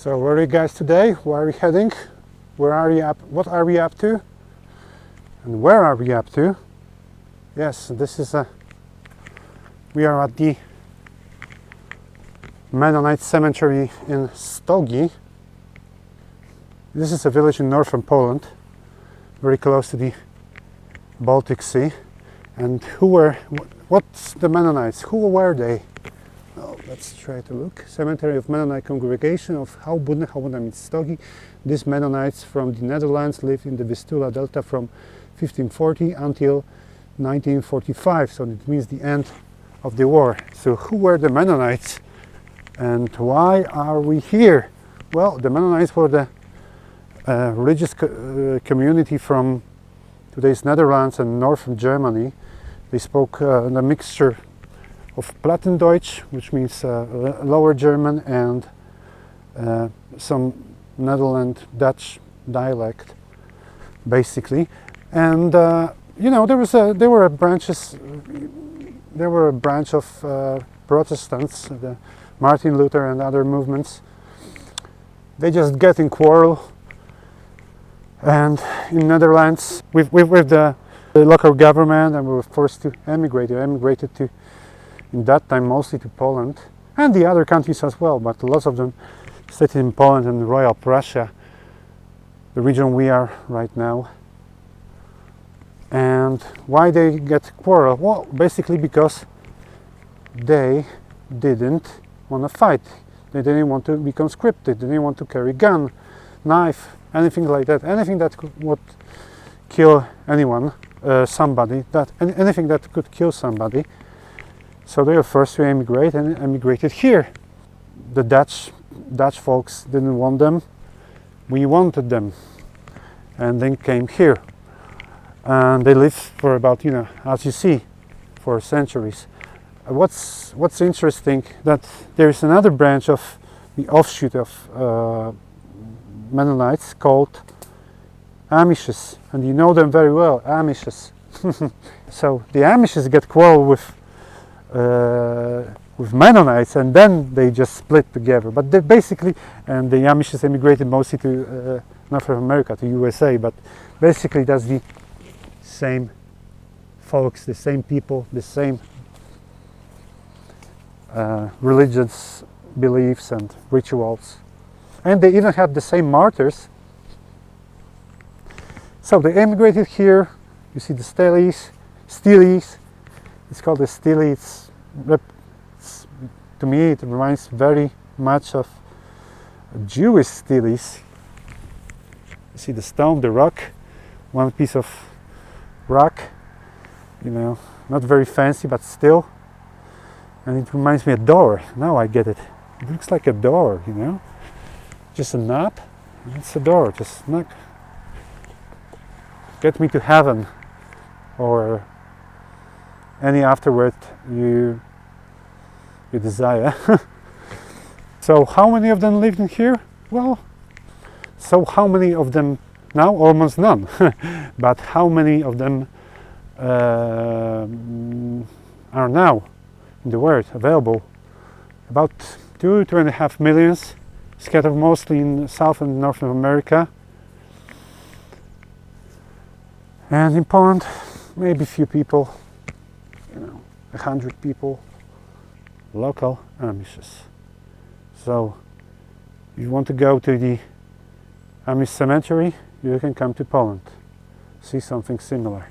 So where are you guys today? Where are we heading? Where are you up? What are we up to? And where are we up to? Yes, this is we are at the Mennonite cemetery in Stogi. This is a village in northern Poland, very close to the Baltic Sea. And what's the Mennonites? Who were they? Oh, let's try to look. Cemetery of Mennonite congregation of Heubuden. Heubuden means Stogi. These Mennonites from the Netherlands lived in the Vistula Delta from 1540 until 1945. So it means the end of the war. So who were the Mennonites and why are we here? Well, the Mennonites were the religious community from today's Netherlands and northern Germany. They spoke a mixture of Plattendeutsch, which means Lower German, and some Netherlands Dutch dialect, basically. And there were a branch of Protestants, the Martin Luther and other movements. They just get in quarrel, and in Netherlands with the local government, and we were forced to emigrate. They emigrated to, in that time, mostly to Poland and the other countries as well, but lots of them stayed in Poland and Royal Prussia, the region we are right now. And why they get quarrel? Well, basically because they didn't want to fight. They didn't want to be conscripted. They didn't want to carry gun, knife, anything like that. Anything that would kill anyone, anything that could kill somebody. So they were forced to emigrate and emigrated here. The Dutch folks didn't want them. We wanted them, and then came here. And they lived for about, as you see, for centuries. What's interesting that there is another branch of the offshoot of Mennonites called Amishes, and you know them very well, Amishes. So the Amishes get quarrel with Mennonites, and then they just split together. But they basically, and the Amishes emigrated mostly to North America, to USA. But basically, that's the same folks, the same people, the same religious beliefs and rituals, and they even had the same martyrs. So they emigrated here. You see the Steles. It's called the Stele. To me, it reminds very much of Jewish steles. You see the stone, the rock, one piece of rock, not very fancy, but still. And it reminds me of a door. Now I get it. It looks like a door, just a knob. It's a door. Just knock. Get me to heaven, or any afterward you desire. So how many of them lived in here? Well, so how many of them now? Almost none. But how many of them are now in the world available? About 2.5 million, scattered mostly in South and North America. And in Poland, maybe a few people, 100 people, local Amishes. So, if you want to go to the Amish cemetery, you can come to Poland, see something similar.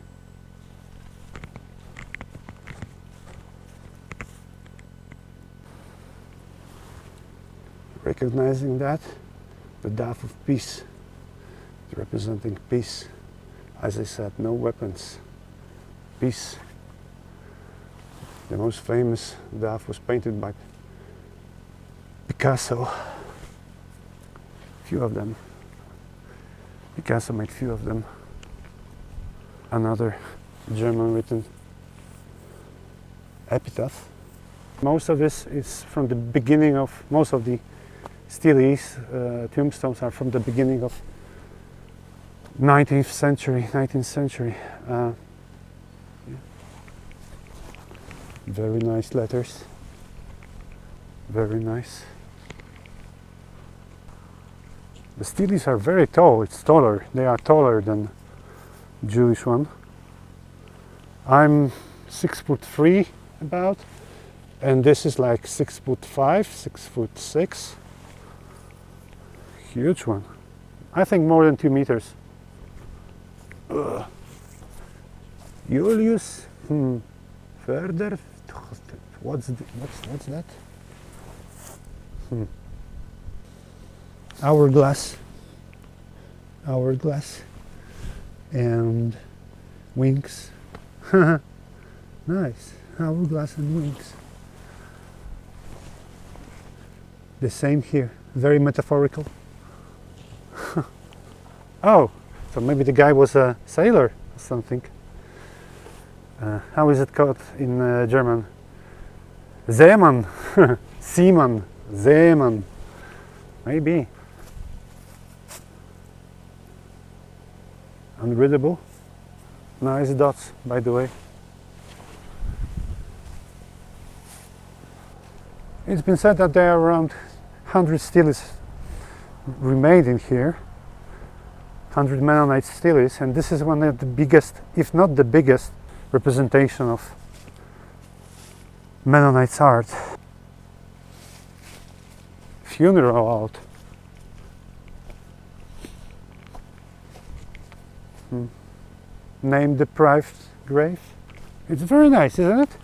Recognizing that, the dove of peace, representing peace. As I said, no weapons, peace. The most famous dove was painted by Picasso. Few of them. Picasso made few of them. Another German written epitaph. Most of this is from the beginning of, most of the Steles tombstones are from the beginning of 19th century. Yeah. Very nice letters. Very nice. The Steles are very tall, it's taller, they are taller than the Jewish one. I'm 6'3" about, and this is like 6'5", 6'6". Huge one. I think more than 2 meters. Ugh. Julius further. What's that? Hourglass, and wings. Nice, hourglass and wings. The same here, very metaphorical. Oh, so maybe the guy was a sailor or something. How is it called in German? Seemann, Seaman, Seemann, maybe. Unreadable. Nice dots, by the way. It's been said that there are around 100 Steles remained in here, 100 Mennonite Steles, and this is one of the biggest, if not the biggest, representation of Mennonites art. Funeral art. Name deprived grave. It's very nice, isn't it?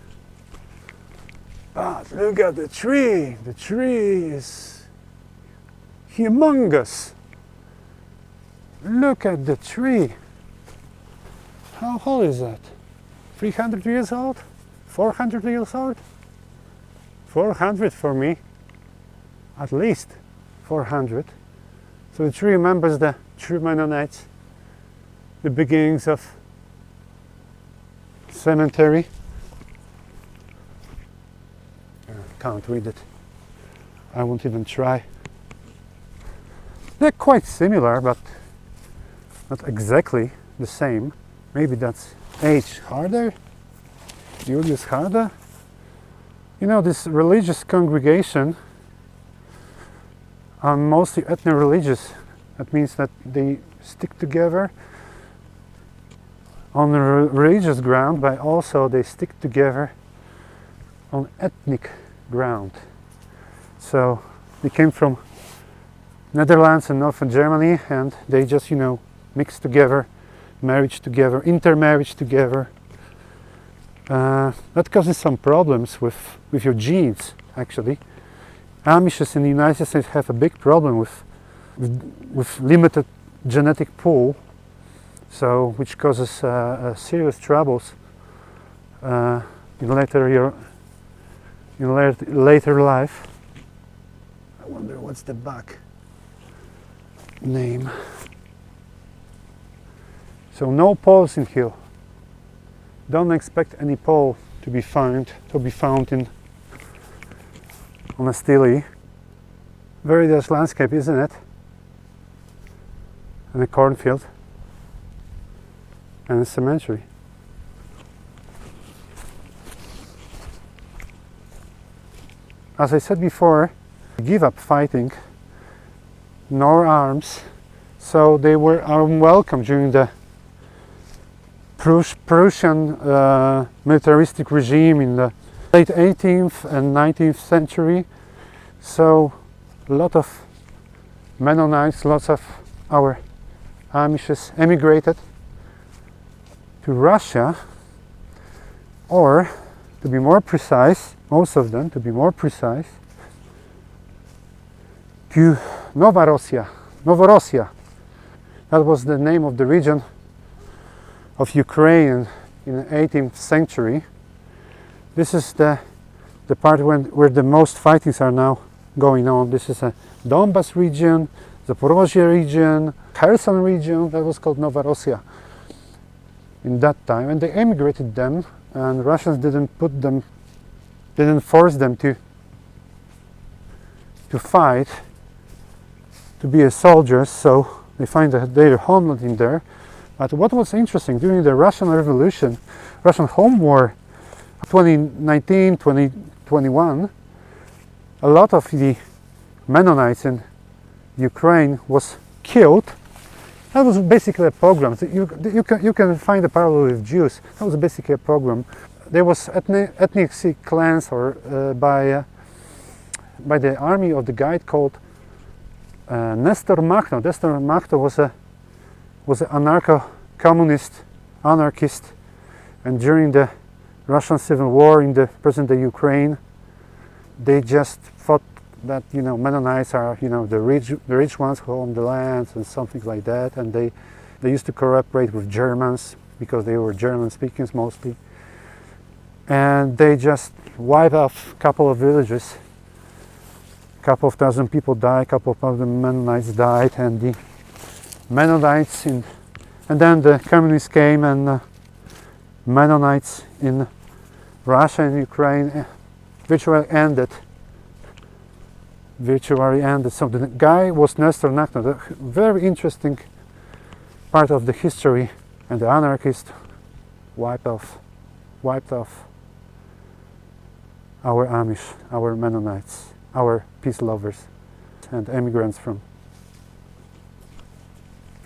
But look at the tree. The tree is humongous. Look at the tree. How old is that? 300 years old? 400 years old? 400 for me. At least 400. So the tree remembers the true Mennonites, the beginnings of cemetery. Can't read it. I won't even try. They're quite similar, but not exactly the same. Maybe that's H. Harder? Julius Harder? You know, this religious congregation are mostly ethno-religious. That means that they stick together on a religious ground, but also they stick together on ethnic ground. So they came from Netherlands and northern Germany, and they just, you know, mixed together, marriage together, intermarriage together. That causes some problems with your genes, actually. Amishes in the United States have a big problem with limited genetic pool, so which causes serious troubles in later life. I wonder what's the back name. So no poles in here. Don't expect any pole to be found in on a stele. Very nice landscape, isn't it? And a cornfield and a cemetery. As I said before, give up fighting, nor arms, so they were unwelcome during the Prussian militaristic regime in the late 18th and 19th century. So a lot of Mennonites, lots of our Amishes emigrated to Russia, or to be more precise, most of them, to be more precise, to Novorossiya. That was the name of the region of Ukraine in the 18th century. This is the part where the most fightings are now going on. This is a Donbas region, Zaporožžia region, Kherson region, that was called Novorossiya in that time, and they emigrated them, and Russians didn't force them to fight, to be a soldiers, so they find their homeland in there. But what was interesting, during the Russian Revolution, Russian Home War 2019, 2021, a lot of the Mennonites in Ukraine was killed. That was basically a pogrom. You can find a parallel with Jews. That was basically a pogrom. There was ethnic clans or by the army of the guy called Nestro Makhno. Nestro Makhno was an anarcho-communist anarchist, and during the Russian Civil War in the present-day Ukraine, they just thought that Mennonites are the rich ones who own the lands and something like that, and they used to cooperate with Germans because they were German speakers mostly, and they just wiped off a couple of villages. A couple of thousand people died, a couple of the Mennonites died, and the Mennonites and then the communists came, and Mennonites in Russia and Ukraine virtually ended. So the guy was Nestro Makhno, a very interesting part of the history, and the anarchist wiped off our Amish, our Mennonites, our peace lovers, and immigrants from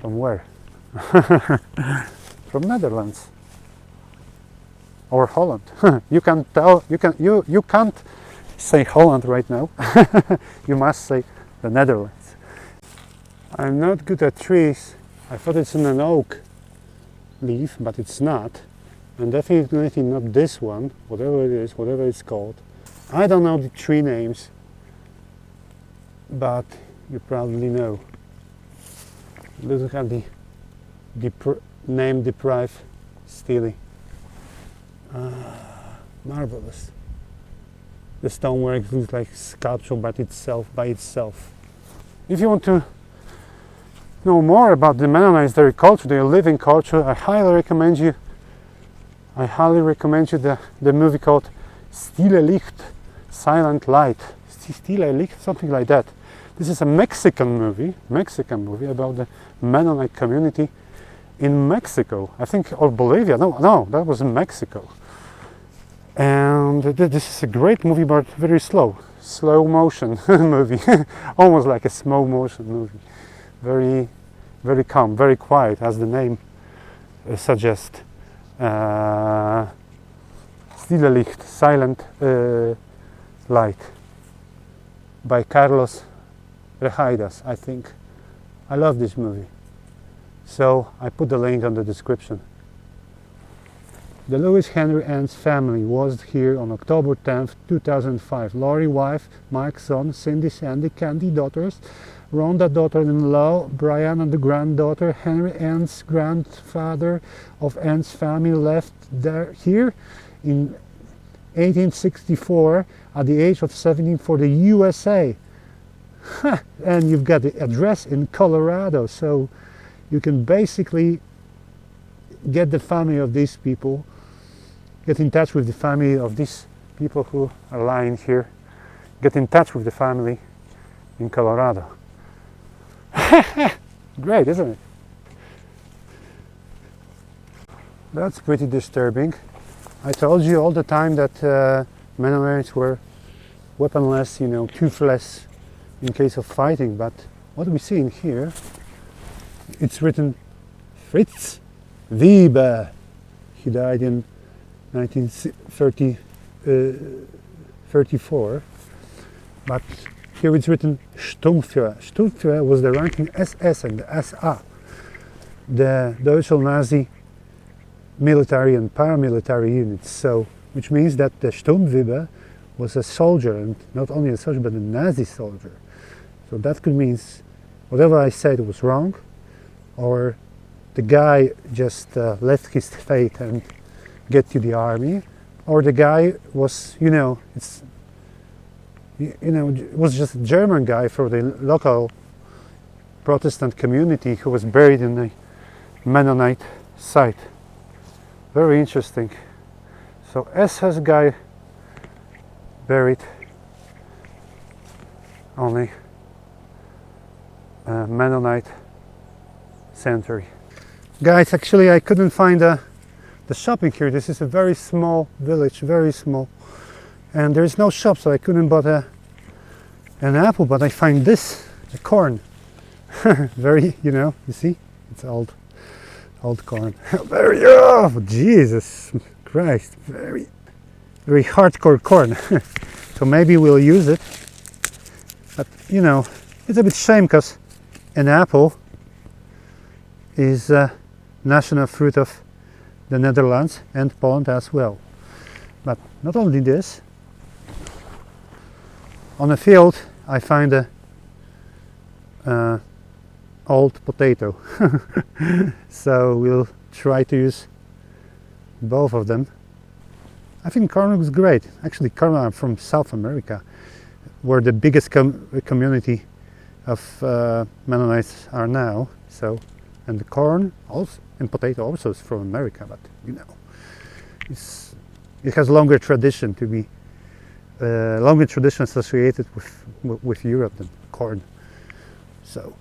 where? From Netherlands or Holland. You can't say Holland right now. You must say the Netherlands. I'm not good at trees. I thought it's an oak leaf, but it's not, and definitely not this one, whatever it is, whatever it's called. I don't know the tree names, but you probably know. Look at the name deprived Stele. Marvelous. The stonework looks like sculpture by itself. If you want to know more about the Mennonites, their culture, their living culture, I highly recommend you the movie called Stellet Licht, Silent Light. Stellet Licht, something like that. This is a Mexican movie about the Mennonite community in Mexico, I think, or Bolivia. No, that was in Mexico. And this is a great movie, but very slow motion movie, almost like a slow motion movie. Very, very calm, very quiet, as the name suggests. Stellet Licht, Silent Light, by Carlos Rejaidas, I think. I love this movie, so I put the link on the description. The Lewis Henry Enj family was here on October 10th, 2005. Laurie wife, Mike son, Cindy Sandy, Candy daughters, Rhonda daughter-in-law, Brianna the granddaughter, Henry Enj's grandfather of Enj's family left here in 1864 at the age of 17 for the USA. And you've got the address in Colorado, so you can basically get the family of these people, get in touch with the family of these people who are lying here, get in touch with the family in Colorado. Great, isn't it? That's pretty disturbing. I told you all the time that Mennonites were weaponless, toothless in case of fighting, but what we see in here, it's written Fritz Weber. He died in 1934, but here it's written Sturmführer. Sturmführer was the ranking SS and the SA, the Deutsche Nazi military and paramilitary units. So, which means that the Sturmweber was a soldier, and not only a soldier, but a Nazi soldier. So that could mean whatever I said was wrong, or the guy just left his fate and get to the army, or the guy was, was just a German guy for the local Protestant community who was buried in a Mennonite site. Very interesting. So SS guy buried only Mennonite cemetery. Guys, actually I couldn't find the shopping here. This is a very small village, very small, and there is no shop, so I couldn't buy an apple, but I find this, the corn. Very, you see, it's old corn. Very, oh, Jesus Christ, very hardcore corn. So maybe we'll use it, but it's a bit shame because an apple is national fruit of the Netherlands and Poland as well. But not only this, on the field I find a old potato. So we'll try to use both of them. I think corn looks great. Actually, corn are from South America, where the biggest community of Mennonites are now. So, and the corn also, and potato also is from America, but it has longer tradition to be longer tradition associated with Europe than corn. So